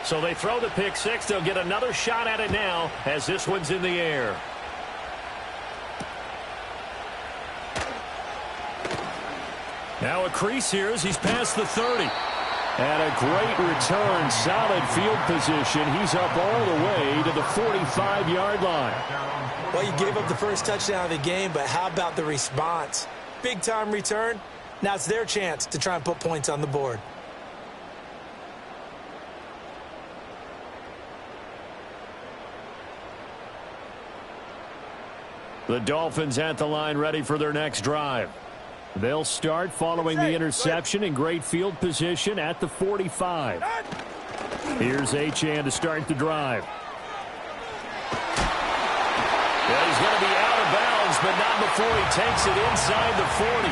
So they throw the pick six. They'll get another shot at it now as this one's in the air. Now a crease here as he's past the 30. And a great return, solid field position. He's up all the way to the 45-yard line. Well, you gave up the first touchdown of the game, but how about the response? Big-time return. Now it's their chance to try and put points on the board. The Dolphins at the line ready for their next drive. They'll start following the interception in great field position at the 45. Here's Achane to start the drive. Yeah, he's going to be out of bounds, but not before he takes it inside the 40.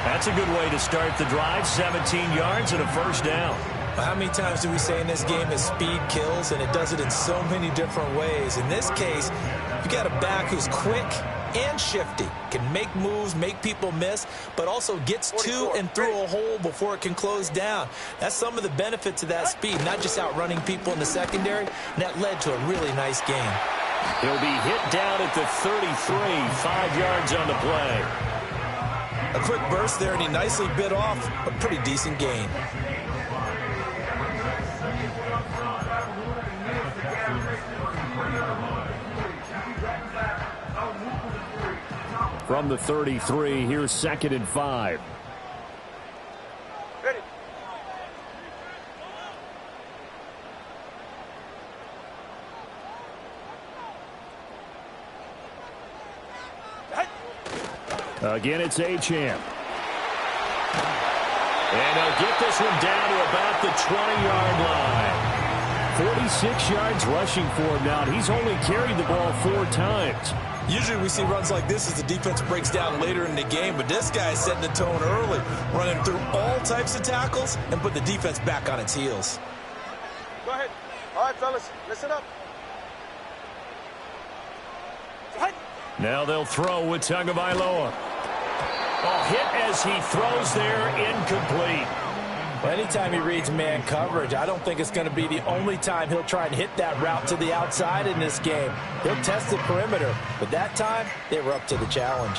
That's a good way to start the drive. 17 yards and a first down. Well, how many times do we say in this game that speed kills, and it does it in so many different ways? In this case, you got a back who's quick and shifty, can make moves, make people miss, but also gets to and through a hole before it can close down. That's some of the benefits of that speed, not just outrunning people in the secondary, and that led to a really nice game. He'll be hit down at the 33, 5 yards on the play. A quick burst there, and he nicely bit off a pretty decent gain. From the 33, here's 2nd and 5. Ready. Again, it's Achane. And he'll get this one down to about the 20-yard line. 46 yards rushing for him now. He's only carried the ball 4 times. Usually we see runs like this as the defense breaks down later in the game, but this guy is setting the tone early, running through all types of tackles and put the defense back on its heels. Go ahead. All right, fellas, listen up. Now they'll throw with Tagovailoa. Oh, hit as he throws there, incomplete. Well, anytime he reads man coverage, I don't think it's going to be the only time he'll try and hit that route to the outside in this game. He'll test the perimeter, but that time they were up to the challenge.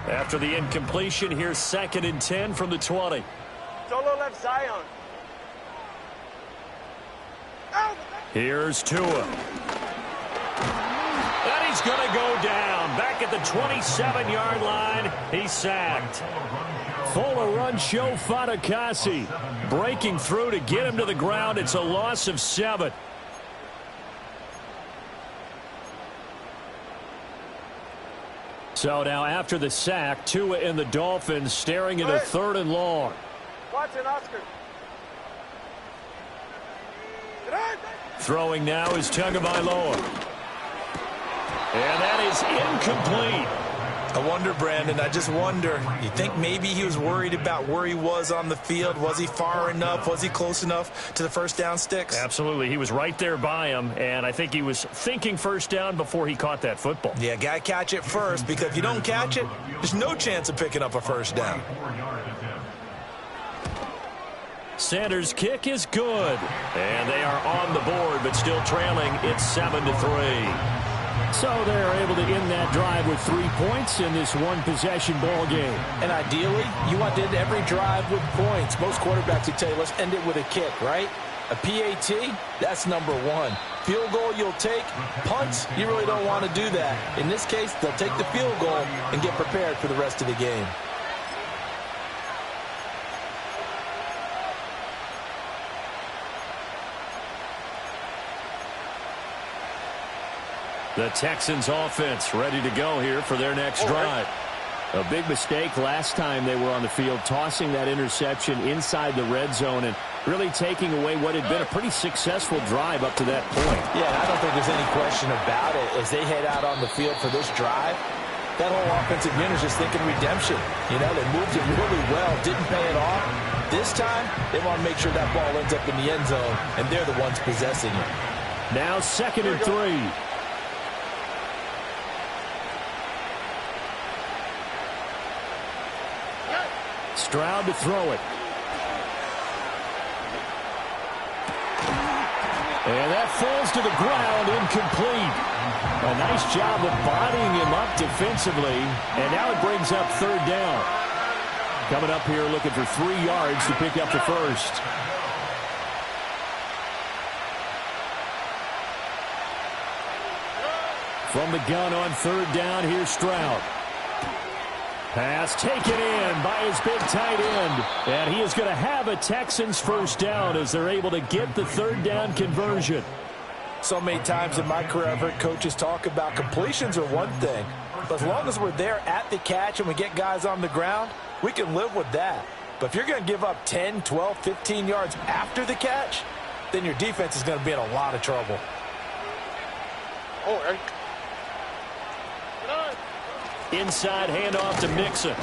After the incompletion, here's 2nd and 10 from the 20. Solo left Zion. Out. Here's Tua. And he's going to go down. Back at the 27-yard line, he's sacked. Fuller run show Fatukasi. Breaking through to get him to the ground. It's a loss of 7. So now after the sack, Tua and the Dolphins staring at a 3rd and long. Watson, Oscar. Throwing now is Tagovailoa. And that is incomplete. I wonder, Brandon, I just wonder. You think maybe he was worried about where he was on the field? Was he far enough? Was he close enough to the first down sticks? Absolutely. He was right there by him, and I think he was thinking first down before he caught that football. Yeah, got to catch it first, because if you don't catch it, there's no chance of picking up a first down. Sanders' kick is good. And they are on the board, but still trailing. It's 7-3. So they're able to end that drive with 3 points in this one-possession ball game. And ideally, you want to end every drive with points. Most quarterbacks would tell you, let's end it with a kick, right? A PAT, that's number 1. Field goal you'll take. Punts, you really don't want to do that. In this case, they'll take the field goal and get prepared for the rest of the game. The Texans offense ready to go here for their next drive. A big mistake last time they were on the field, tossing that interception inside the red zone and really taking away what had been a pretty successful drive up to that point. Yeah, I don't think there's any question about it. As they head out on the field for this drive, that whole offensive unit is just thinking redemption. You know, they moved it really well, didn't pay it off. This time, they want to make sure that ball ends up in the end zone, and they're the ones possessing it. Now 2nd and 3. Stroud to throw it. And that falls to the ground, incomplete. A nice job of bodying him up defensively. And now it brings up third down. Coming up here looking for 3 yards to pick up the first. From the gun on third down, here's Stroud. Pass taken in by his big tight end. And he is going to have a Texans first down as they're able to get the third down conversion. So many times in my career I've heard coaches talk about completions are one thing. But as long as we're there at the catch and we get guys on the ground, we can live with that. But if you're going to give up 10, 12, 15 yards after the catch, then your defense is going to be in a lot of trouble. Inside handoff to Mixon.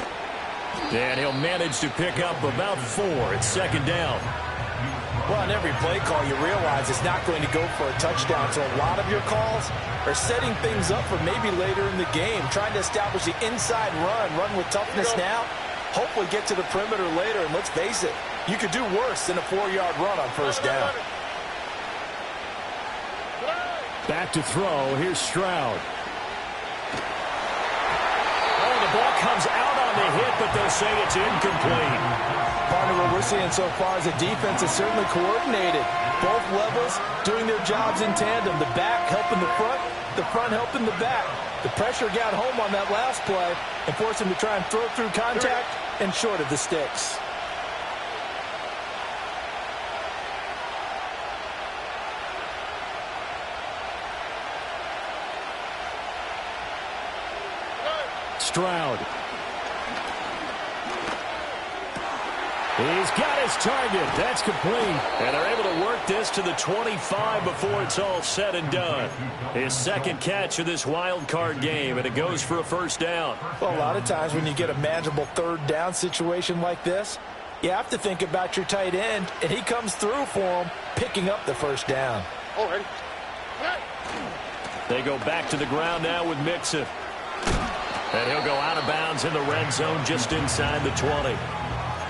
And he'll manage to pick up about 4 at second down. Well, on every play call, you realize it's not going to go for a touchdown. So a lot of your calls are setting things up for maybe later in the game, trying to establish the inside run with toughness now, hopefully get to the perimeter later. And let's face it, you could do worse than a 4-yard run on first down. Back to throw. Here's Stroud. Oh, the ball comes out on the hit, but they'll say it's incomplete. Partner, what we're seeing so far is the defense is certainly coordinated. Both levels doing their jobs in tandem. The back helping the front helping the back. The pressure got home on that last play and forced him to try and throw through contact and short of the sticks. Stroud. He's got his target. That's complete. And they're able to work this to the 25 before it's all said and done. His second catch of this wild card game, and it goes for a first down. Well, a lot of times when you get a manageable third down situation like this, you have to think about your tight end, and he comes through for him, picking up the first down. They go back to the ground now with Mixon. And he'll go out of bounds in the red zone just inside the 20.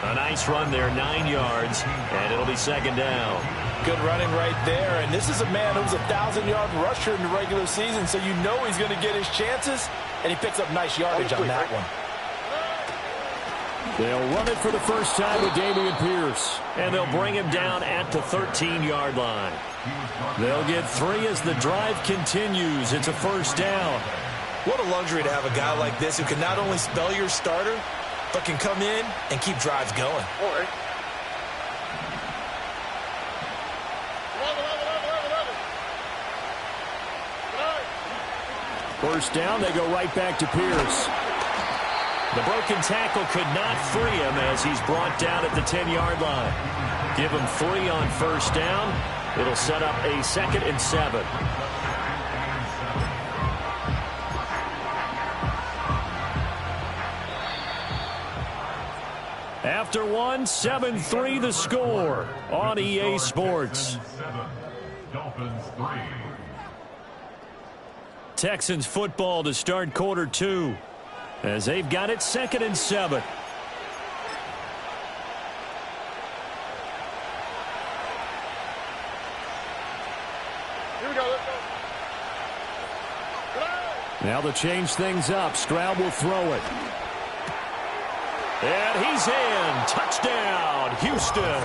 A nice run there, 9 yards, and it'll be second down. Good running right there, and this is a man who's a 1,000-yard rusher in the regular season, so you know he's going to get his chances, and he picks up nice yardage on that one. They'll run it for the first time with Dameon Pierce, and they'll bring him down at the 13-yard line. They'll get 3 as the drive continues. It's a first down. What a luxury to have a guy like this who can not only spell your starter, but can come in and keep drives going. First down, they go right back to Pierce. The broken tackle could not free him as he's brought down at the 10-yard line. Give him 3 on first down. It'll set up a 2nd and 7. After 1, 7-3 the score on EA Sports. Texans football to start quarter 2 as they've got it 2nd and 7. Here we go, let's go. Now to change things up, Stroud will throw it. And he's in. Touchdown, Houston.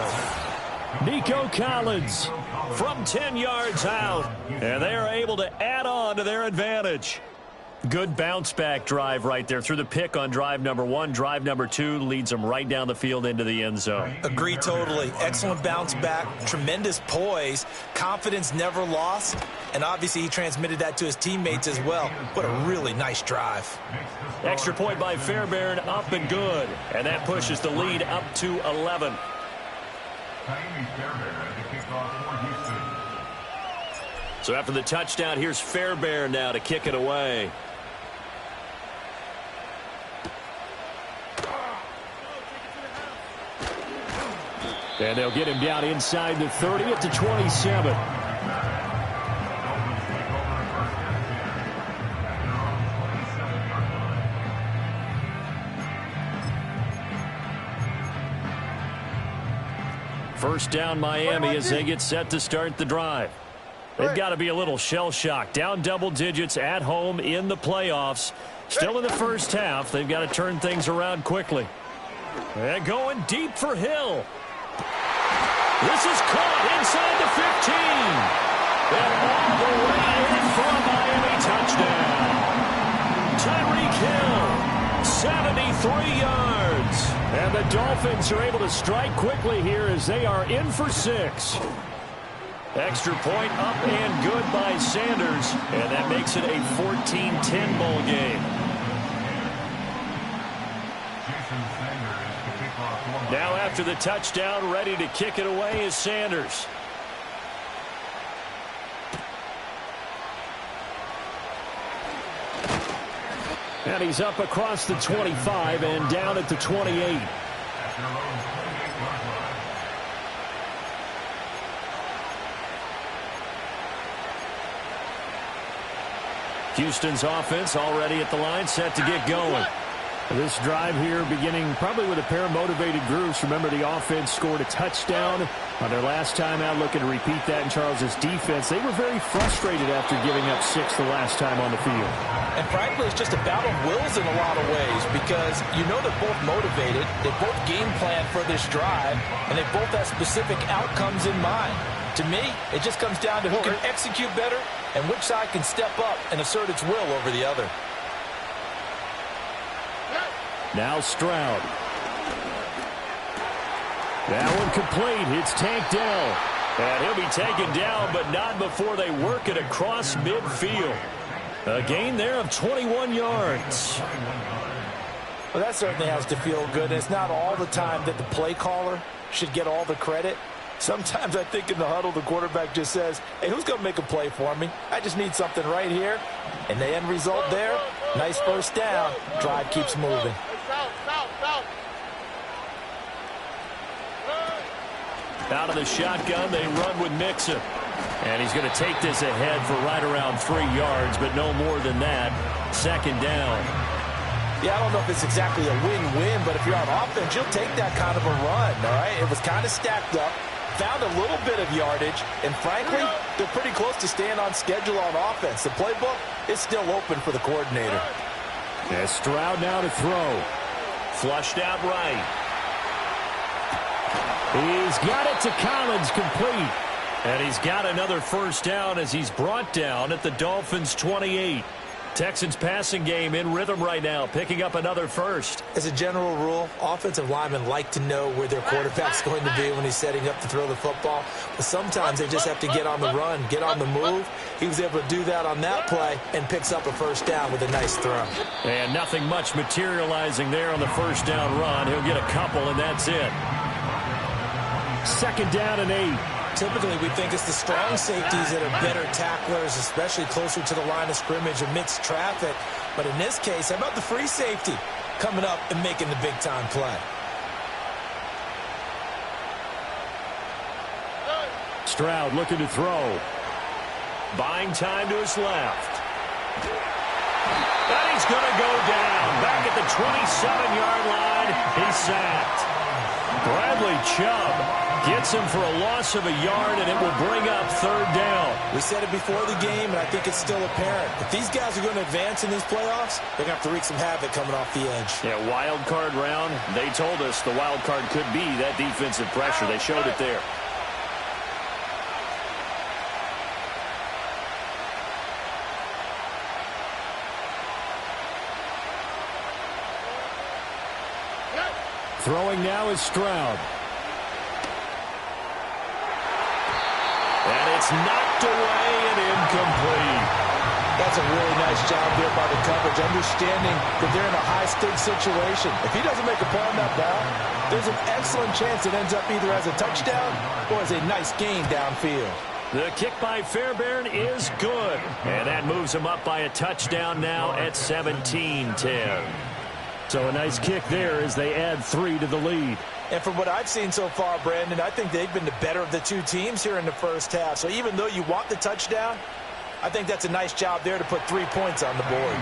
Nico Collins from 10 yards out. And they are able to add on to their advantage. Good bounce-back drive right there through the pick on drive number 1. Drive number 2 leads them right down the field into the end zone. Agree totally. Excellent bounce back, tremendous poise, confidence never lost, and obviously he transmitted that to his teammates as well. What a really nice drive. Extra point by Fairbairn, up and good. And that pushes the lead up to 11. So after the touchdown, here's Fairbairn now to kick it away. And they'll get him down inside the 30 at the 27. First down Miami as they get set to start the drive. They've got to be a little shell-shocked. Down double digits at home in the playoffs. Still in the first half. They've got to turn things around quickly. And going deep for Hill. This is caught inside the 15. And all the way in for a Miami touchdown. Tyreek Hill, 73 yards. And the Dolphins are able to strike quickly here as they are in for 6. Extra point up and good by Sanders. And that makes it a 14-10 ball game. Now after the touchdown, ready to kick it away is Sanders. And he's up across the 25 and down at the 28. Houston's offense already at the line, set to get going. This drive here beginning probably with a pair of motivated groups. Remember, the offense scored a touchdown on their last time out, looking to repeat that in Charles' defense. They were very frustrated after giving up 6 the last time on the field. And frankly, it's just a battle of wills in a lot of ways because you know they're both motivated. They both game plan for this drive, and they both have specific outcomes in mind. To me, it just comes down to who can execute better and which side can step up and assert its will over the other. Now Stroud. That one complete. It's Tank Dell. And he'll be taken down, but not before they work it across midfield. A gain there of 21 yards. Well, that certainly has to feel good. It's not all the time that the play caller should get all the credit. Sometimes I think in the huddle, the quarterback just says, hey, who's going to make a play for me? I just need something right here. And the end result there, nice first down. Drive keeps moving. Out of the shotgun, they run with Mixon. And he's going to take this ahead for right around 3 yards, but no more than that. Second down. Yeah, I don't know if it's exactly a win-win, but if you're on offense, you'll take that kind of a run, all right? It was kind of stacked up, found a little bit of yardage, and frankly, they're pretty close to staying on schedule on offense. The playbook is still open for the coordinator. And Stroud now to throw. Flushed out right. He's got it to Collins, complete. And he's got another first down as he's brought down at the Dolphins' 28. Texans passing game in rhythm right now, picking up another first. As a general rule, offensive linemen like to know where their quarterback's going to be when he's setting up to throw the football. But sometimes they just have to get on the run, get on the move. He was able to do that on that play and picks up a first down with a nice throw. And nothing much materializing there on the first down run. He'll get a couple, and that's it. Second down and 8. Typically, we think it's the strong safeties that are better tacklers, especially closer to the line of scrimmage amidst traffic. But in this case, how about the free safety coming up and making the big-time play? Stroud looking to throw. Buying time to his left. And he's going to go down. Back at the 27-yard line, he's sacked. Bradley Chubb gets him for a loss of a yard, and it will bring up third down. We said it before the game, and I think it's still apparent. If these guys are going to advance in these playoffs, they're going to have to wreak some havoc coming off the edge. Yeah, wild card round. They told us the wild card could be that defensive pressure. They showed it there. Throwing now is Stroud. And it's knocked away and incomplete. That's a really nice job there by the coverage, understanding that they're in a high-stakes situation. If he doesn't make a play on that ball, there's an excellent chance it ends up either as a touchdown or as a nice gain downfield. The kick by Fairbairn is good. And that moves him up by a touchdown now at 17-10. So a nice kick there as they add 3 to the lead. And from what I've seen so far, Brandon, I think they've been the better of the two teams here in the first half. So even though you want the touchdown, I think that's a nice job there to put 3 points on the board.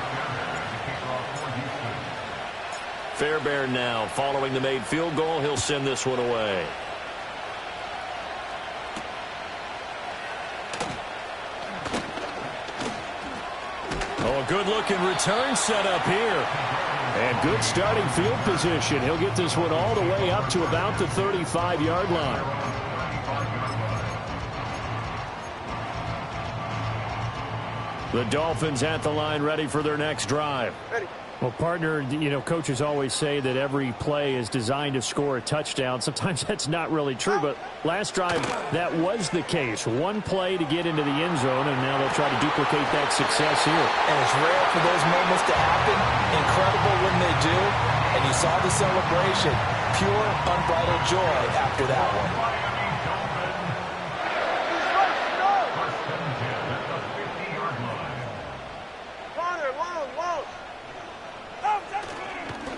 Fairbairn now following the made field goal. He'll send this one away. Oh, a good-looking return set up here. And good starting field position. He'll get this one all the way up to about the 35-yard line. The Dolphins at the line, ready for their next drive. Ready. Well, partner, you know, coaches always say that every play is designed to score a touchdown. Sometimes that's not really true, but last drive, that was the case. One play to get into the end zone, and now they'll try to duplicate that success here. And it's rare for those moments to happen. Incredible when they do. And you saw the celebration. Pure, unbridled joy after that one.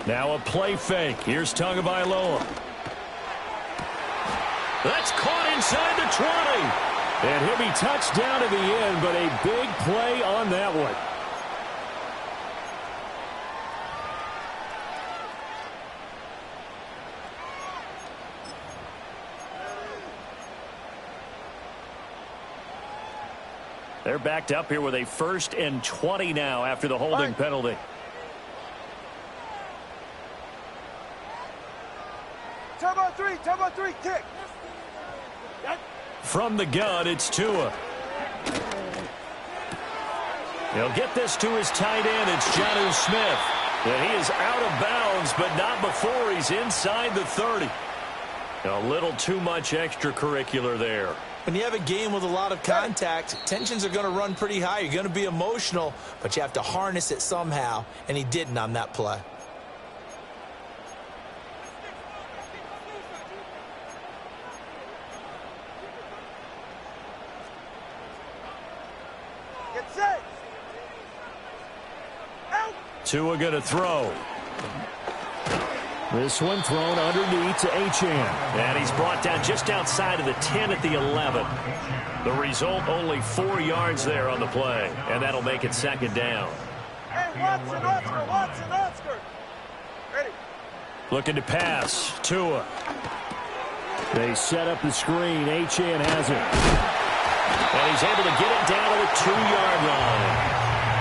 Now a play fake. Here's Tagovailoa. That's caught inside the 20. And he'll be touched down to the end, but a big play on that one. They're backed up here with a 1st and 20 now after the holding penalty. Turbo 3, kick. From the gun, it's Tua. He'll get this to his tight end. It's Jonnu Smith. And he is out of bounds, but not before he's inside the 30. A little too much extracurricular there. When you have a game with a lot of contact, tensions are going to run pretty high. You're going to be emotional, but you have to harness it somehow, and he didn't on that play. Tua going to throw. This one thrown underneath to Achane. And he's brought down just outside of the 10 at the 11. The result, only 4 yards there on the play. And that'll make it 2nd down. Hey, Watson. Ready. Looking to pass. Tua. They set up the screen. Achane has it. And he's able to get it down to the 2-yard line.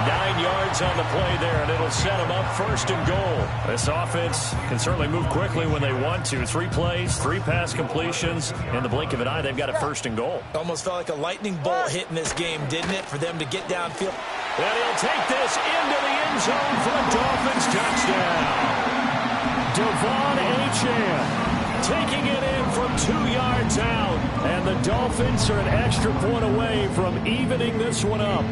9 yards on the play there, and it'll set them up 1st and goal. This offense can certainly move quickly when they want to. 3 plays, 3 pass completions. In the blink of an eye, they've got a 1st and goal. Almost felt like a lightning bolt hit in this game, didn't it, for them to get downfield? And he'll take this into the end zone for a Dolphins touchdown. Devon Achane taking it in from 2 yards out. And the Dolphins are an extra point away from evening this one up.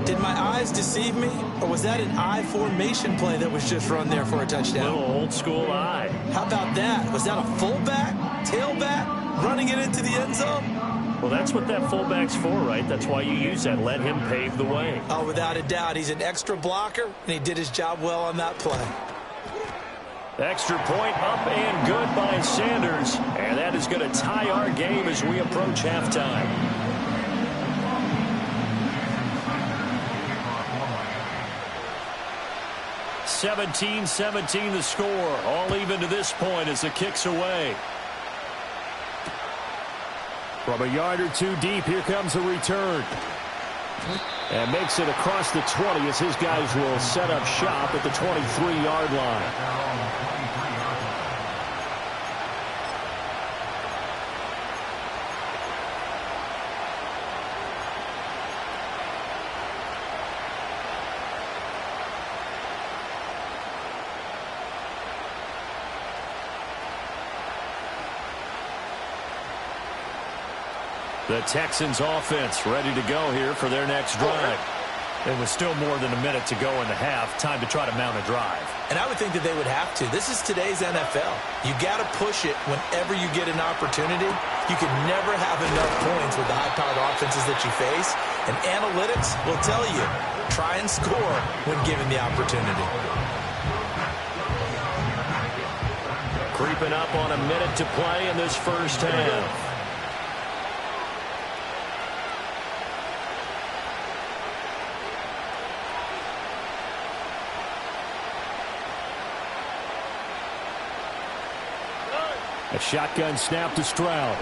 Did my eyes deceive me, or was that an I formation play that was just run there for a touchdown? Little old school eye. How about that? Was that a fullback, tailback, running it into the end zone? Well, that's what that fullback's for, right? That's why you use that. Let him pave the way. Oh, without a doubt. He's an extra blocker, and he did his job well on that play. Extra point up and good by Sanders. And that is going to tie our game as we approach halftime. 17-17 the score. All even to this point as the kick's away. From a yard or 2 deep, here comes a return. And makes it across the 20 as his guys will set up shop at the 23-yard line. The Texans offense ready to go here for their next drive. It was still more than a minute to go in the half. Time to try to mount a drive. And I would think that they would have to. This is today's NFL. You got to push it whenever you get an opportunity. You can never have enough points with the high-powered offenses that you face. And analytics will tell you, try and score when given the opportunity. Creeping up on a minute to play in this first half. A shotgun snap to Stroud.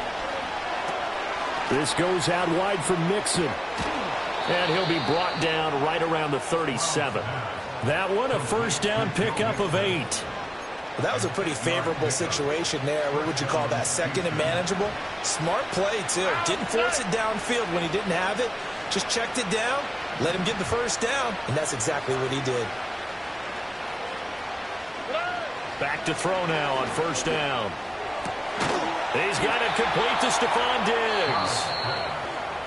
This goes out wide for Mixon. And he'll be brought down right around the 37. That one, a first down pickup of 8. Well, that was a pretty favorable situation there. What would you call that? Second and manageable? Smart play, too. Didn't force it downfield when he didn't have it. Just checked it down, let him get the first down, and that's exactly what he did. Back to throw now on first down. He's got it complete to Stephon Diggs.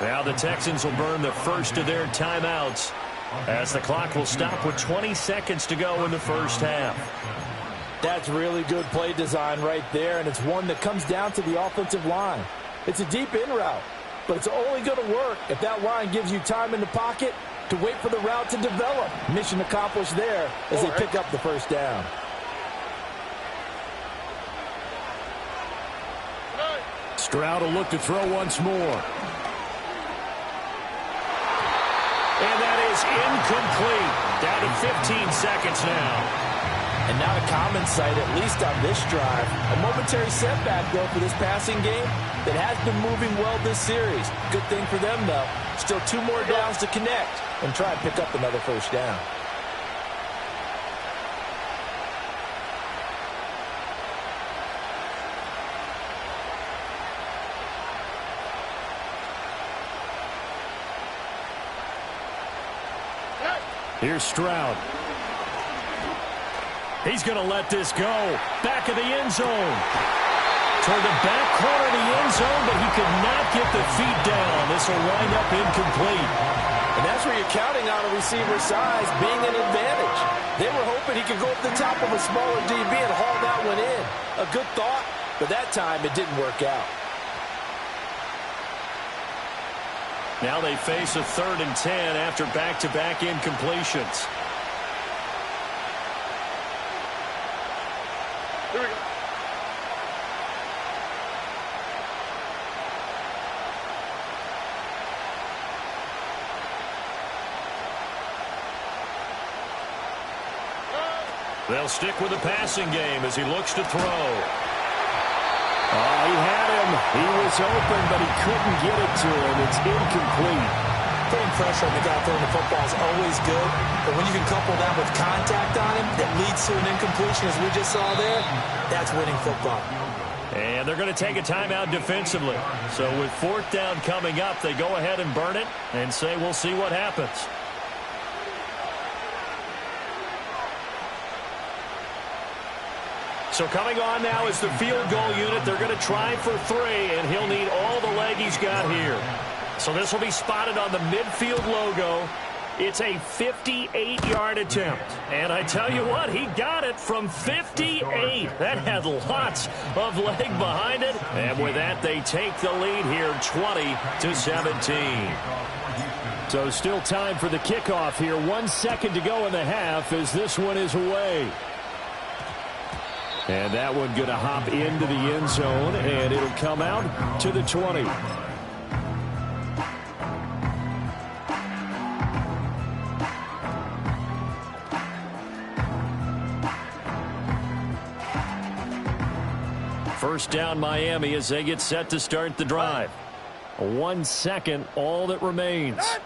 Now the Texans will burn the first of their timeouts as the clock will stop with 20 seconds to go in the first half. That's really good play design right there, and it's one that comes down to the offensive line. It's a deep in route, but it's only going to work if that line gives you time in the pocket to wait for the route to develop. Mission accomplished there as they pick up the first down. Stroud will look to throw once more. And that is incomplete. Down to 15 seconds now. And not a common sight, at least on this drive. A momentary setback, though, for this passing game that has been moving well this series. Good thing for them, though. Still 2 more downs to connect and try and pick up another first down. Here's Stroud. He's going to let this go. Back of the end zone. Toward the back corner of the end zone, but he could not get the feet down. This will wind up incomplete. And that's where you're counting on a receiver's size being an advantage. They were hoping he could go up the top of a smaller DB and haul that one in. A good thought, but that time it didn't work out. Now they face a 3rd and 10 after back-to-back incompletions. Here we go. They'll stick with the passing game as he looks to throw. He had him. He was open, but he couldn't get it to him. It's incomplete. Putting pressure on the guy throwing the football is always good, but when you can couple that with contact on him that leads to an incompletion, as we just saw there, that's winning football. And they're going to take a timeout defensively. So with 4th down coming up, they go ahead and burn it and say we'll see what happens. So coming on now is the field goal unit. They're going to try for 3, and he'll need all the leg he's got here. So this will be spotted on the midfield logo. It's a 58-yard attempt. And I tell you what, he got it from 58. That had lots of leg behind it. And with that, they take the lead here 20-17. So still time for the kickoff here. 1 second to go in the half as this one is away. And that one going to hop into the end zone, and it'll come out to the 20. First down Miami as they get set to start the drive. 1 second, all that remains.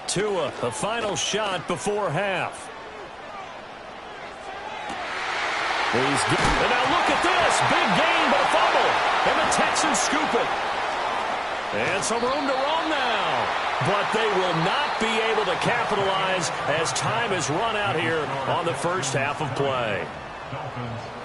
Tua, a final shot before half. And now look at this. Big gain, but a fumble. And the Texans scoop it. And some room to roam now. But they will not be able to capitalize as time has run out here on the first half of play.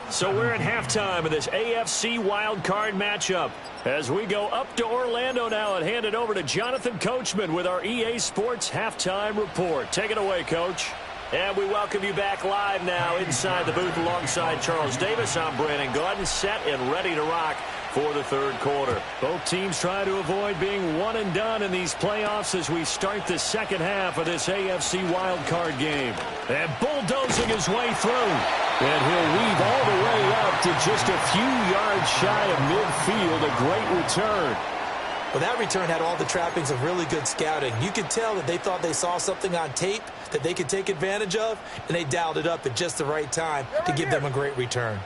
So we're at halftime of this AFC wildcard matchup. As we go up to Orlando now and hand it over to Jonathan Coachman with our EA Sports Halftime Report. Take it away, Coach. And we welcome you back live now inside the booth alongside Charles Davis. I'm Brandon Gordon, set and ready to rock for the 3rd quarter. Both teams try to avoid being one and done in these playoffs as we start the second half of this AFC wildcard game. And bulldozing his way through. And he'll weave all the way up to just a few yards shy of midfield. A great return. Well, that return had all the trappings of really good scouting. You could tell that they thought they saw something on tape that they could take advantage of, and they dialed it up at just the right time to give them a great return.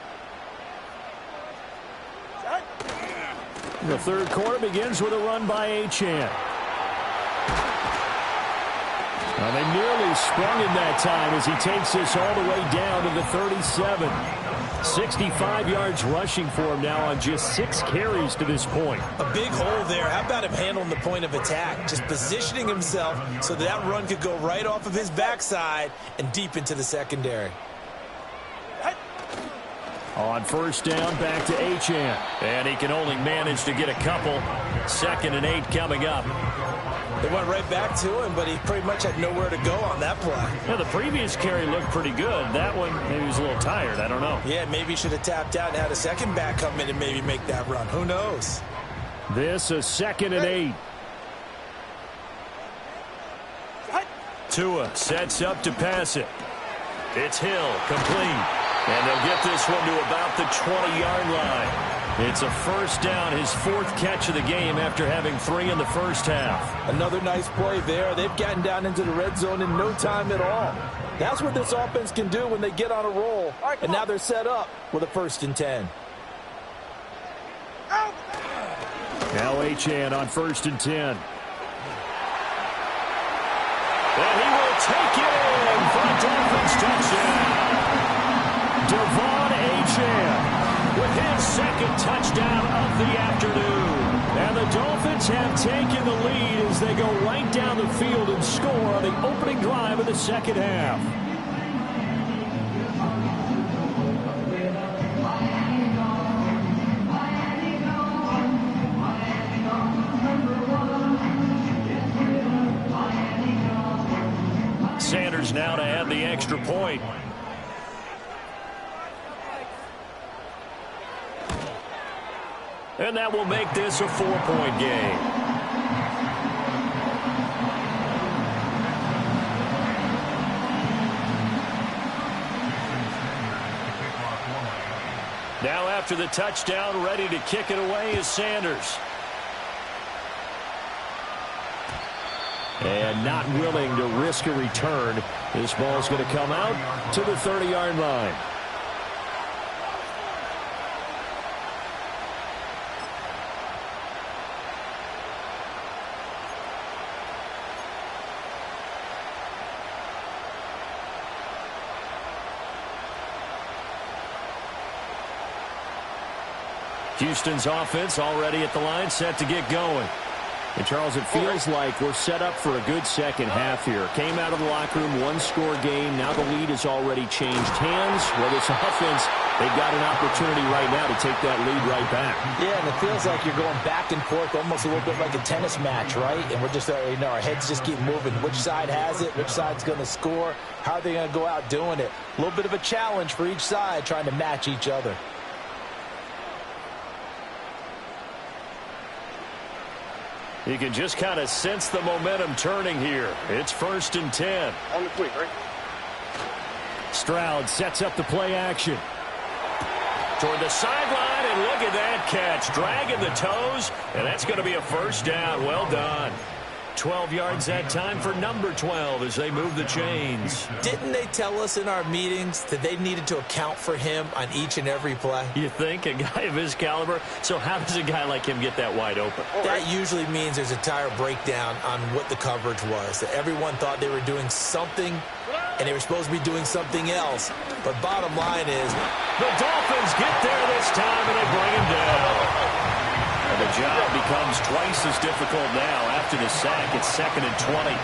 The 3rd quarter begins with a run by Achane. really sprung in that time as he takes this all the way down to the 37. 65 yards rushing for him now on just 6 carries to this point. A big hole there. How about him handling the point of attack? Just positioning himself so that run could go right off of his backside and deep into the secondary. On first down, back to Achane. And he can only manage to get a couple. 2nd and 8 coming up. They went right back to him, but he pretty much had nowhere to go on that play. Yeah, the previous carry looked pretty good. That one, maybe he was a little tired. I don't know. Yeah, maybe he should have tapped out and had a second back come in and maybe make that run. Who knows? This a 2nd and 8. Tua sets up to pass it. It's Hill, complete. And they'll get this one to about the 20-yard line. It's a first down, his 4th catch of the game after having 3 in the first half. Another nice play there. They've gotten down into the red zone in no time at all. That's what this offense can do when they get on a roll. And now they're set up with a 1st and 10. Now Achane on 1st and 10. And he will take it in for a Dolphins touchdown. Devon Achane with his 2nd touchdown of the afternoon. And the Dolphins have taken the lead as they go right down the field and score on the opening drive of the 2nd half. Sanders now to add the extra point. And that will make this a 4-point game. Now after the touchdown, ready to kick it away is Sanders. And not willing to risk a return. This ball's going to come out to the 30-yard line. Houston's offense already at the line, set to get going. And, Charles, it feels like we're set up for a good second half here. Came out of the locker room, 1-score game. Now the lead has already changed hands. Well, this offense, they've got an opportunity right now to take that lead right back. Yeah, and it feels like you're going back and forth, almost a little bit like a tennis match, right? And we're just, our heads just keep moving. Which side has it? Which side's going to score? How are they going to go out doing it? A little bit of a challenge for each side, trying to match each other. You can just kind of sense the momentum turning here. It's 1st and 10. On the quick, right? Stroud sets up the play action. Toward the sideline, and look at that catch. Dragging the toes, and that's going to be a first down. Well done. 12 yards that time for number 12 as they move the chains. Didn't they tell us in our meetings that they needed to account for him on each and every play? You think? A guy of his caliber? So how does a guy like him get that wide open? That usually means there's a entire breakdown on what the coverage was. That everyone thought they were doing something, and they were supposed to be doing something else. But bottom line is, the Dolphins get there this time, and they bring him down. And the job becomes twice as difficult now after the sack. It's 2nd and 20.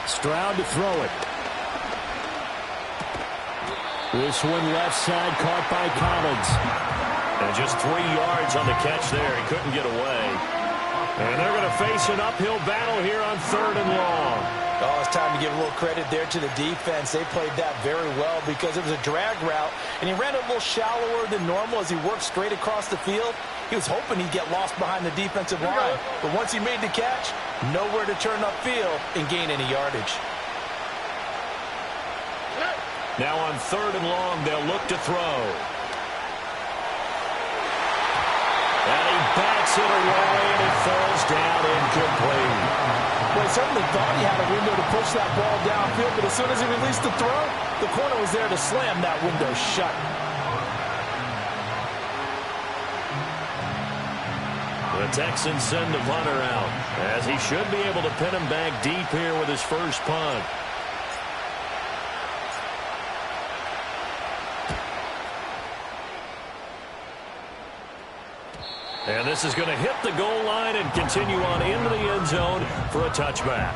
Stroud to throw it. This one left side caught by Collins. And just 3 yards on the catch there. He couldn't get away. And they're going to face an uphill battle here on 3rd and long. Oh, it's time to give a little credit there to the defense. They played that very well because it was a drag route, and he ran a little shallower than normal as he worked straight across the field. He was hoping he'd get lost behind the defensive line, but once he made the catch, nowhere to turn upfield and gain any yardage. Now on 3rd and long, they'll look to throw. And he bats it away, and it falls down incomplete. Well, he certainly thought he had a window to push that ball downfield, but as soon as he released the throw, the corner was there to slam that window shut. The Texans send the punter out, as he should be able to pin him back deep here with his first punt. And this is going to hit the goal line and continue on into the end zone for a touchback.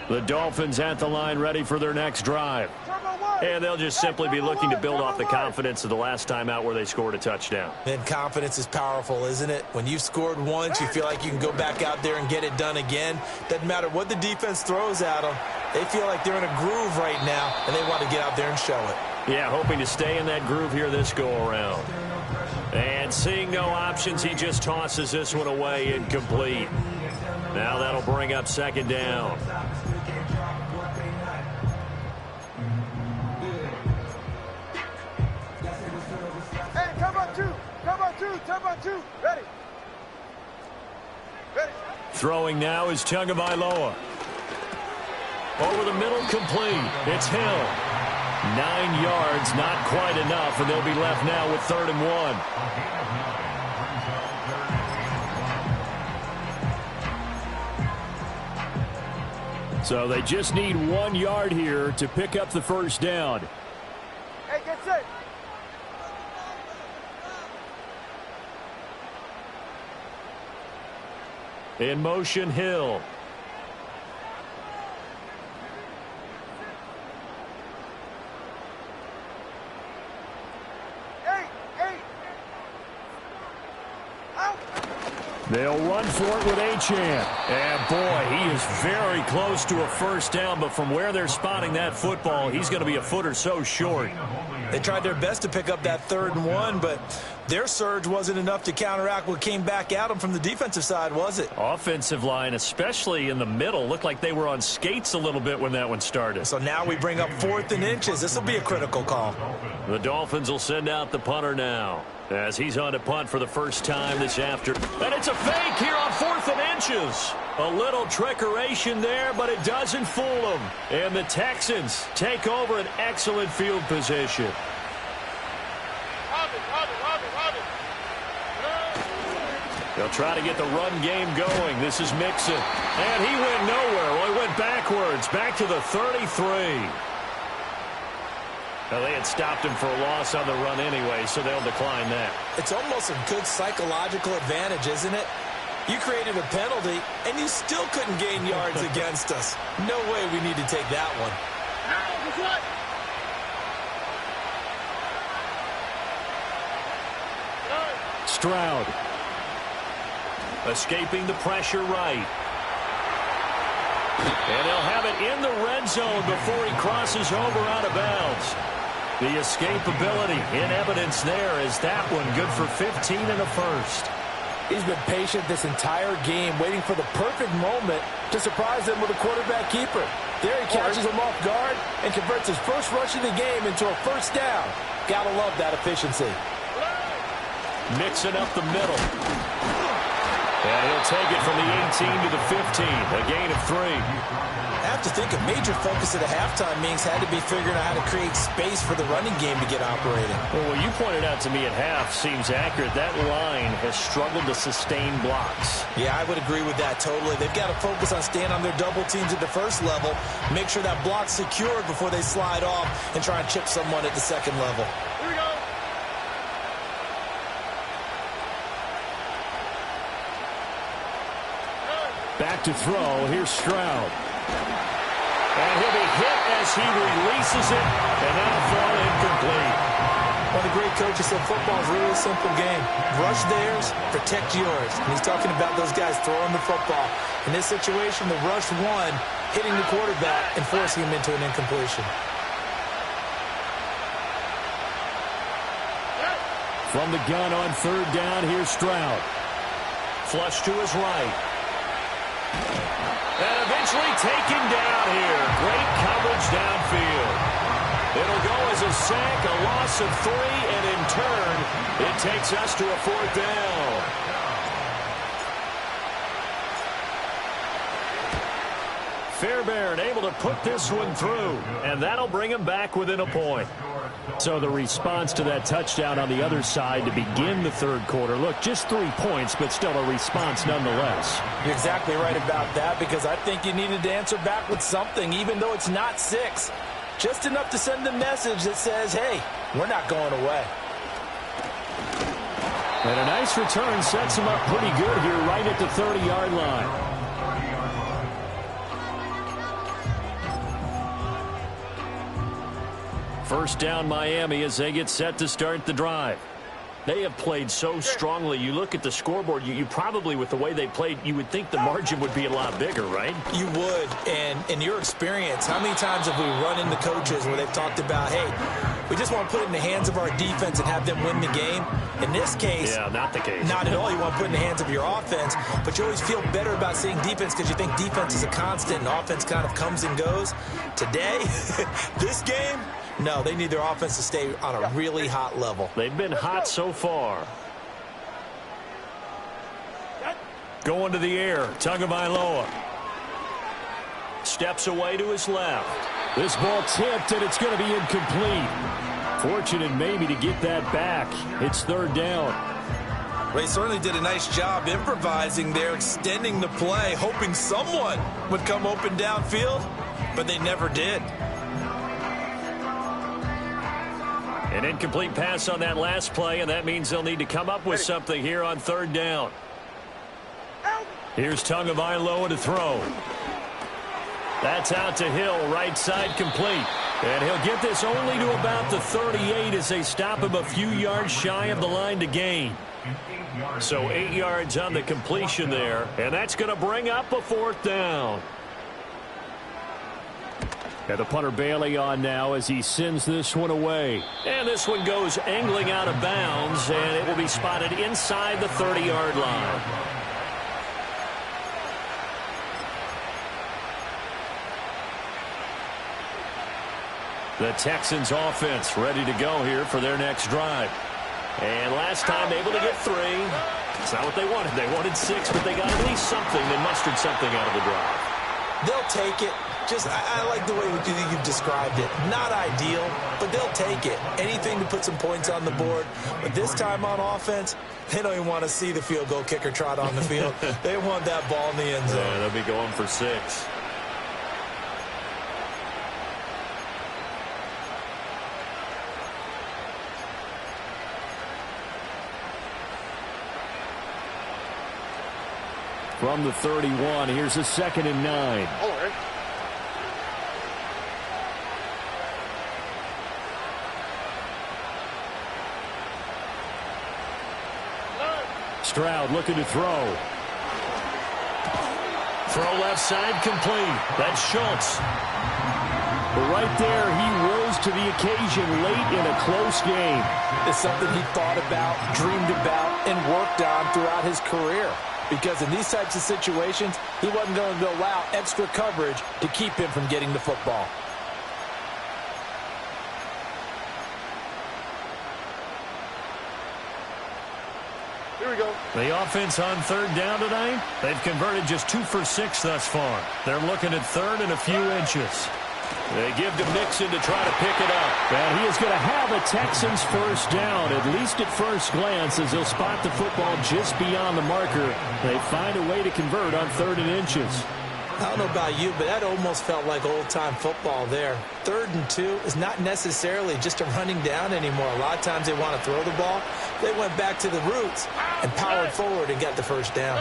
The Dolphins at the line ready for their next drive. And they'll just simply be looking to build off the confidence of the last time out where they scored a touchdown. And confidence is powerful, isn't it? When you've scored once, you feel like you can go back out there and get it done again. Doesn't matter what the defense throws at them. They feel like they're in a groove right now, and they want to get out there and show it. Yeah, hoping to stay in that groove here this go-around. And seeing no options, he just tosses this one away incomplete. Now that'll bring up second down. Come on, two. Ready. Throwing now is Tagovailoa. Over the middle, complete. It's Hill. 9 yards, not quite enough, and they'll be left now with 3rd and 1. So they just need 1 yard here to pick up the first down. Hey, get set. In motion, Hill. They'll run for it with Achane. And, boy, he is very close to a first down, but from where they're spotting that football, he's going to be a foot or so short. They tried their best to pick up that 3rd and 1, but their surge wasn't enough to counteract what came back at them from the defensive side, was it? Offensive line, especially in the middle, looked like they were on skates a little bit when that one started. So now we bring up 4th and inches. This will be a critical call. The Dolphins will send out the punter now, as he's on to punt for the first time this afternoon. And it's a fake here on 4th and inches. A little trickeration there, but it doesn't fool them. And the Texans take over an excellent field position. They'll try to get the run game going. This is Mixon. And he went nowhere. Well, he went backwards, back to the 33. Now, they had stopped him for a loss on the run anyway, so they'll decline that. It's almost a good psychological advantage, isn't it? You created a penalty, and you still couldn't gain yards against us. No way we need to take that one. Stroud. Escaping the pressure right. And they'll have it in the red zone before he crosses over out of bounds. The escapability in evidence there is that one good for 15 and a first. He's been patient this entire game, waiting for the perfect moment to surprise them with a quarterback keeper. There he catches him off guard and converts his first rush of the game into a first down. Gotta love that efficiency. Mixing up the middle. And he'll take it from the 18 to the 15, a gain of 3. I have to think a major focus at the halftime means had to be figuring out how to create space for the running game to get operating. Well, what you pointed out to me at half seems accurate. That line has struggled to sustain blocks. Yeah, I would agree with that totally. They've got to focus on staying on their double teams at the first level, make sure that block's secured before they slide off and try and chip someone at the second level. Here we go. Back to throw. Here's Stroud. And he'll be hit as he releases it, and that'll fall incomplete. One of the great coaches said football is really a simple game. Rush theirs, protect yours. And he's talking about those guys throwing the football. In this situation, the rush one, hitting the quarterback and forcing him into an incompletion. From the gun on 3rd down, here's Stroud. Flush to his right. And eventually taken down here. Great coverage downfield. It'll go as a sack, a loss of 3, and in turn, it takes us to a 4th down. Fairbairn able to put this one through, and that'll bring him back within a point. So the response to that touchdown on the other side to begin the 3rd quarter. Look, just 3 points, but still a response nonetheless. You're exactly right about that, because I think you needed to answer back with something, even though it's not 6. Just enough to send a message that says, hey, we're not going away. And a nice return sets him up pretty good here right at the 30-yard line. First down Miami as they get set to start the drive. They have played so strongly. You look at the scoreboard, you probably, with the way they played, you would think the margin would be a lot bigger, right? You would. And in your experience, how many times have we run into coaches where they've talked about, hey, we just want to put it in the hands of our defense and have them win the game? In this case, yeah, not the case. Not at all. You want to put it in the hands of your offense, but you always feel better about seeing defense because you think defense is a constant and offense kind of comes and goes. Today, this game, no, they need their offense to stay on a really hot level. They've been hot so far. Going to the air, Tagovailoa. Steps away to his left. This ball tipped, and it's going to be incomplete. Fortunate maybe to get that back. It's 3rd down. Well, he certainly did a nice job improvising there, extending the play, hoping someone would come open downfield, but they never did. An incomplete pass on that last play, and that means they'll need to come up with something here on 3rd down. Here's Tagovailoa to throw. That's out to Hill, right side complete. And he'll get this only to about the 38 as they stop him a few yards shy of the line to gain. So 8 yards on the completion there, and that's going to bring up a 4th down. And the punter Bailey on now as he sends this one away. And this one goes angling out of bounds, and it will be spotted inside the 30-yard line. The Texans offense ready to go here for their next drive. And last time able to get 3. It's not what they wanted. They wanted 6, but they got at least something. They mustered something out of the drive. They'll take it. I like the way you've described it. Not ideal, but they'll take it. Anything to put some points on the board. But this time on offense, they don't even want to see the field goal kicker trot on the field. They want that ball in the end zone. Yeah, they'll be going for 6. From the 31, here's a 2nd and 9. Stroud looking to throw. Throw left side complete. That's Schultz. But right there, he rose to the occasion late in a close game. It's something he thought about, dreamed about, and worked on throughout his career. Because in these types of situations, he wasn't going to allow extra coverage to keep him from getting the football. Here we go. The offense on 3rd down tonight, they've converted just 2 for 6 thus far. They're looking at 3rd and a few inches. They give to Mixon to try to pick it up. And he is going to have a Texans first down, at least at first glance, as they'll spot the football just beyond the marker. They find a way to convert on 3rd and inches. I don't know about you, but that almost felt like old-time football there. 3rd and 2 is not necessarily just a running down anymore. A lot of times they want to throw the ball. They went back to the roots and powered forward and got the first down.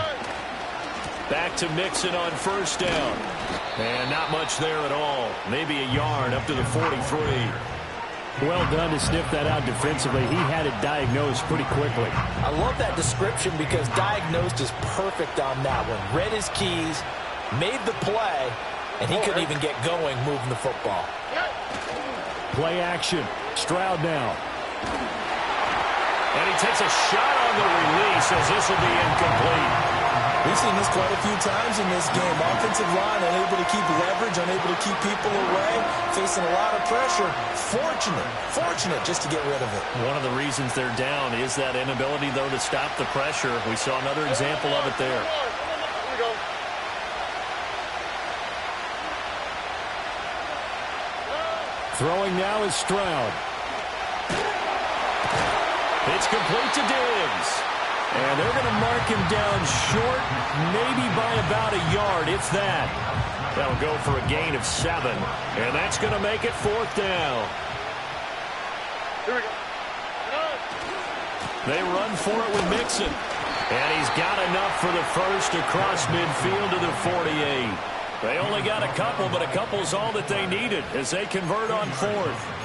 Back to Mixon on first down. And not much there at all. Maybe a yard up to the 43. Well done to sniff that out defensively. He had it diagnosed pretty quickly. I love that description because diagnosed is perfect on that one. Read his keys, made the play, and he couldn't even get going moving the football. Play action. Stroud now. And he takes a shot on the release as this will be incomplete. We've seen this quite a few times in this game. Offensive line unable to keep leverage, unable to keep people away, facing a lot of pressure. Fortunate just to get rid of it. One of the reasons they're down is that inability, though, to stop the pressure. We saw another example of it there. Throwing now is Stroud. It's complete to Diggs. And they're going to mark him down short, maybe by about a yard, if that. That'll go for a gain of 7. And that's going to make it 4th down. Here we go. They run for it with Mixon. And he's got enough for the first across midfield to the 48. They only got a couple, but a couple's all that they needed as they convert on 4th.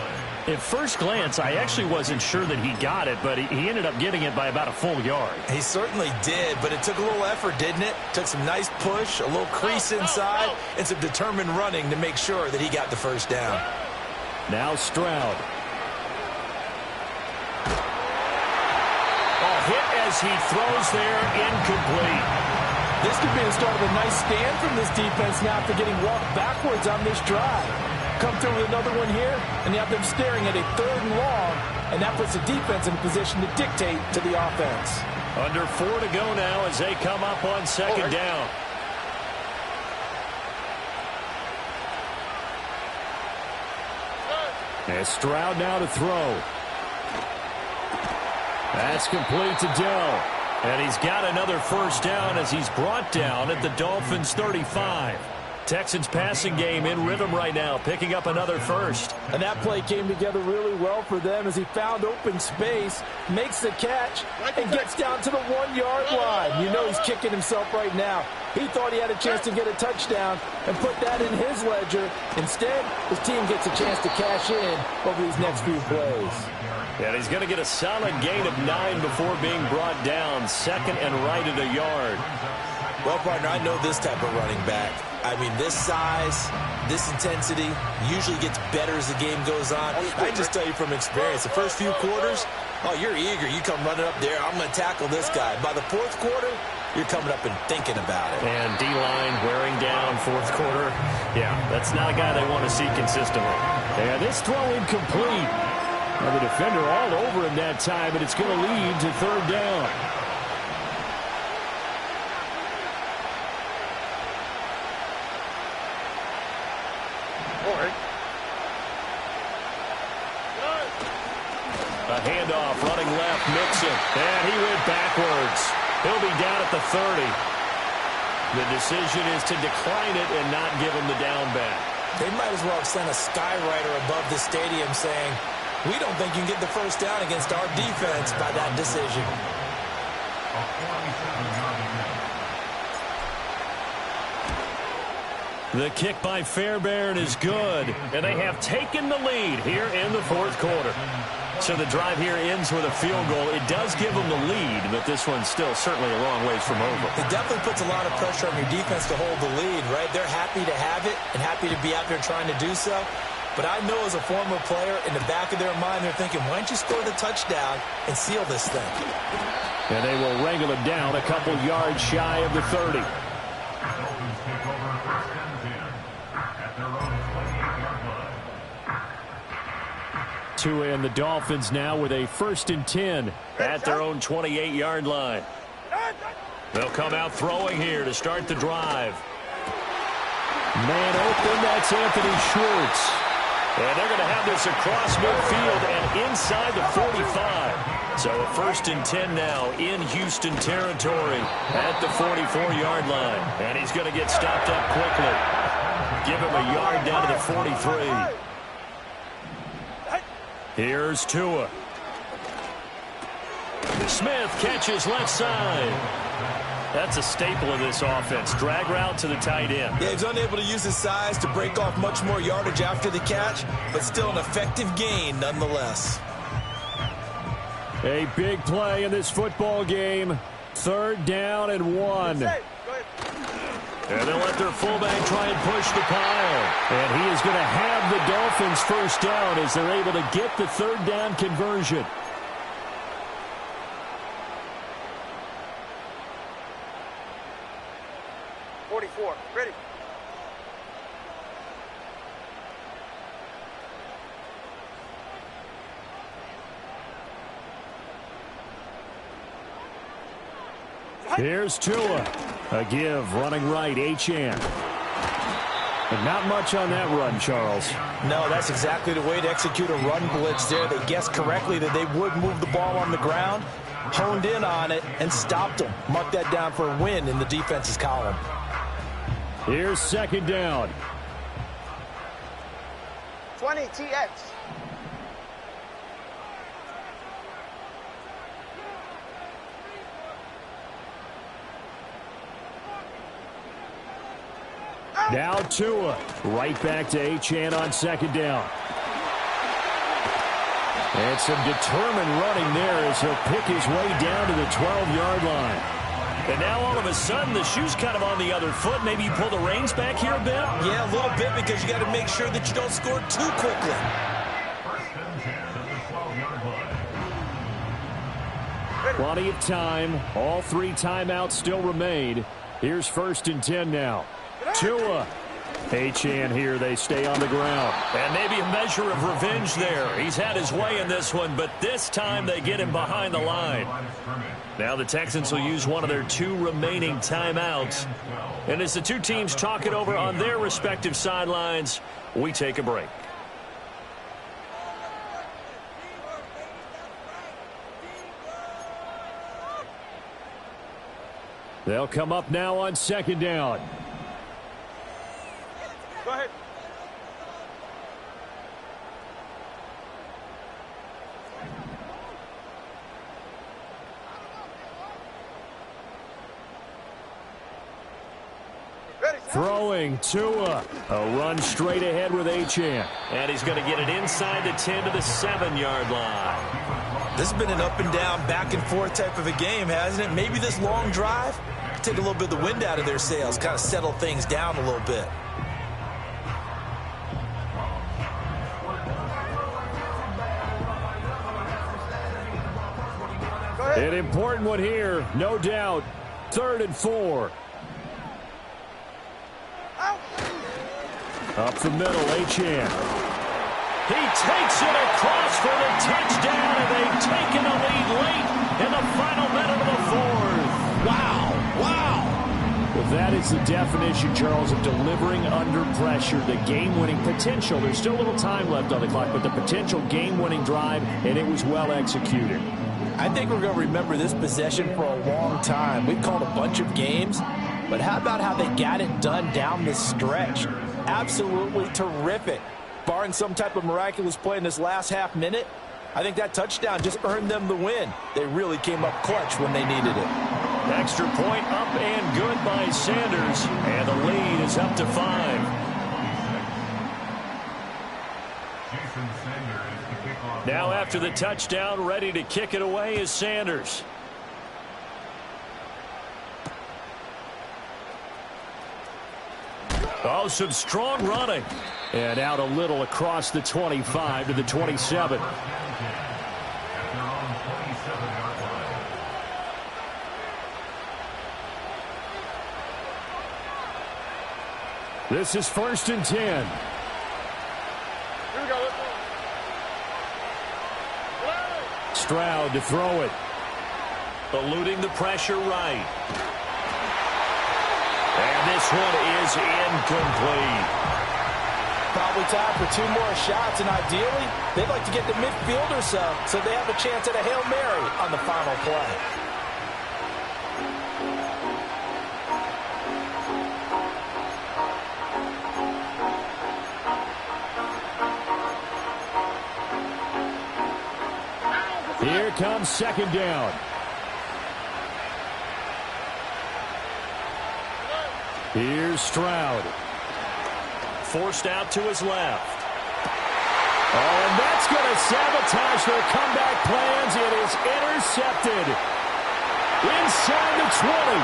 At first glance, I actually wasn't sure that he got it, but he ended up getting it by about a full yard. He certainly did, but it took a little effort, didn't it? Took some nice push, a little crease inside, and some determined running to make sure that he got the first down. Now Stroud. A hit as he throws there, incomplete. This could be the start of a nice stand from this defense now after getting walked backwards on this drive. Come through with another one here, and you have them staring at a 3rd and long, and that puts the defense in a position to dictate to the offense. Under 4 to go now as they come up on 2nd down. As Stroud now to throw. That's complete to Dell. And he's got another first down as he's brought down at the Dolphins' 35. Texans passing game in rhythm right now, picking up another first. And that play came together really well for them as he found open space, makes the catch, and gets down to the 1-yard line. You know he's kicking himself right now. He thought he had a chance to get a touchdown and put that in his ledger. Instead, his team gets a chance to cash in over these next few plays. And he's going to get a solid gain of 9 before being brought down. 2nd and right at a yard. Well, partner, I know this type of running back. I mean, this size, this intensity usually gets better as the game goes on. I just tell you from experience, the first few quarters, oh, you're eager. You come running up there, I'm going to tackle this guy. By the 4th quarter, you're coming up and thinking about it. And D-line wearing down 4th quarter. Yeah, that's not a guy they want to see consistently. And this throw incomplete. And the defender all over him that time, but it's going to lead to 3rd down. A handoff, running left, Mixon. And he went backwards. He'll be down at the 30. The decision is to decline it and not give him the down back. They might as well have sent a skywriter above the stadium saying, we don't think you can get the first down against our defense by that decision. The kick by Fairbairn is good, and they have taken the lead here in the 4th quarter. So the drive here ends with a field goal. It does give them the lead, but this one's still certainly a long ways from over. It definitely puts a lot of pressure on your defense to hold the lead, right? They're happy to have it and happy to be out there trying to do so. But I know as a former player, in the back of their mind, they're thinking, why don't you score the touchdown and seal this thing? And they will wrangle him down a couple yards shy of the 30. To end the Dolphins now with a 1st and 10 at their own 28-yard line. They'll come out throwing here to start the drive. Man open, that's Anthony Schwartz. And they're going to have this across midfield and inside the 45. So a 1st and 10 now in Houston territory at the 44-yard line. And he's going to get stopped up quickly. Give him a yard down to the 43. Here's Tua. Smith catches left side. That's a staple of this offense. Drag route to the tight end. Yeah, he's unable to use his size to break off much more yardage after the catch, but still an effective gain nonetheless. A big play in this football game. 3rd down and 1. And they'll let their fullback try and push the pile. And he is going to have the Dolphins first down as they're able to get the 3rd down conversion. 44. Ready. Here's Tua. A give, running right, Achane. But not much on that run, Charles. No, that's exactly the way to execute a run blitz there. They guessed correctly that they would move the ball on the ground, honed in on it, and stopped them. Mark that down for a win in the defense's column. Here's second down. 20 TX. Now Tua. Right back to Achane on second down. And some determined running there as he'll pick his way down to the 12-yard line. And now all of a sudden the shoe's kind of on the other foot. Maybe you pull the reins back here a bit? Yeah, a little bit, because you got to make sure that you don't score too quickly. Plenty of time. All 3 timeouts still remain. Here's 1st and 10 now. Tua. Achane here. They stay on the ground. And maybe a measure of revenge there. He's had his way in this one, but this time they get him behind the line. Now the Texans will use one of their 2 remaining timeouts. And as the 2 teams talk it over on their respective sidelines, we take a break. They'll come up now on second down. Go ahead. Ready. Throwing Tua. A run straight ahead with Achane. And he's going to get it inside the 10 to the 7-yard line. This has been an up and down, back and forth type of a game, hasn't it? Maybe this long drive take a little bit of the wind out of their sails, kind of settle things down a little bit. An important one here, no doubt. 3rd and 4. Up the middle, Achane. He takes it across for the touchdown, and they've taken a lead late in the final minute of the 4th. Wow. Well, that is the definition, Charles, of delivering under pressure. The game-winning potential. There's still a little time left on the clock, but the potential game-winning drive, and it was well executed. I think we're going to remember this possession for a long time. We've called a bunch of games, but how about how they got it done down the stretch? Absolutely terrific. Barring some type of miraculous play in this last half minute, I think that touchdown just earned them the win. They really came up clutch when they needed it. Extra point up and good by Sanders, and the lead is up to 5. Now after the touchdown, ready to kick it away is Sanders. Oh, some strong running. And out a little across the 25 to the 27. This is 1st and 10. Here we go. Stroud to throw it. Eluding the pressure right. And this one is incomplete. Probably time for 2 more shots, and ideally, they'd like to get the midfield or so they have a chance at a Hail Mary on the final play. Here comes second down. Here's Stroud. Forced out to his left. Oh, and that's going to sabotage their comeback plans. It is intercepted inside the 20.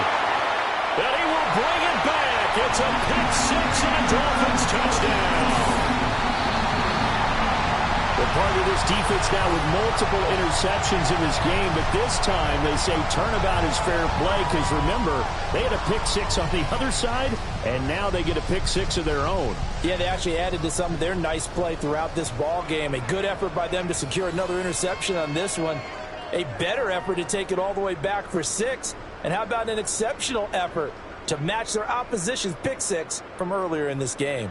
And he will bring it back. It's a pick 6 and a Dolphins touchdown. Well, part of this defense now with multiple interceptions in this game, but this time they say turnabout is fair play because, remember, they had a pick six on the other side, and now they get a pick six of their own. Yeah, they actually added to some of their nice play throughout this ball game. A good effort by them to secure another interception on this one. A better effort to take it all the way back for 6. And how about an exceptional effort to match their opposition's pick six from earlier in this game?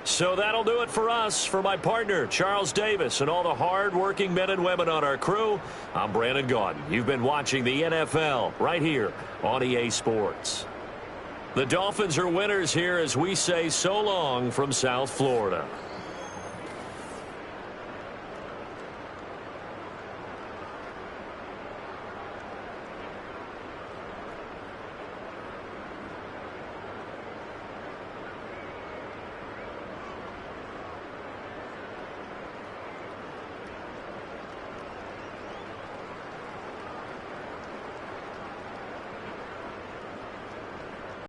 So that'll do it for us. For my partner, Charles Davis, and all the hard-working men and women on our crew, I'm Brandon Gaudin. You've been watching the NFL right here on EA Sports. The Dolphins are winners here as we say so long from South Florida.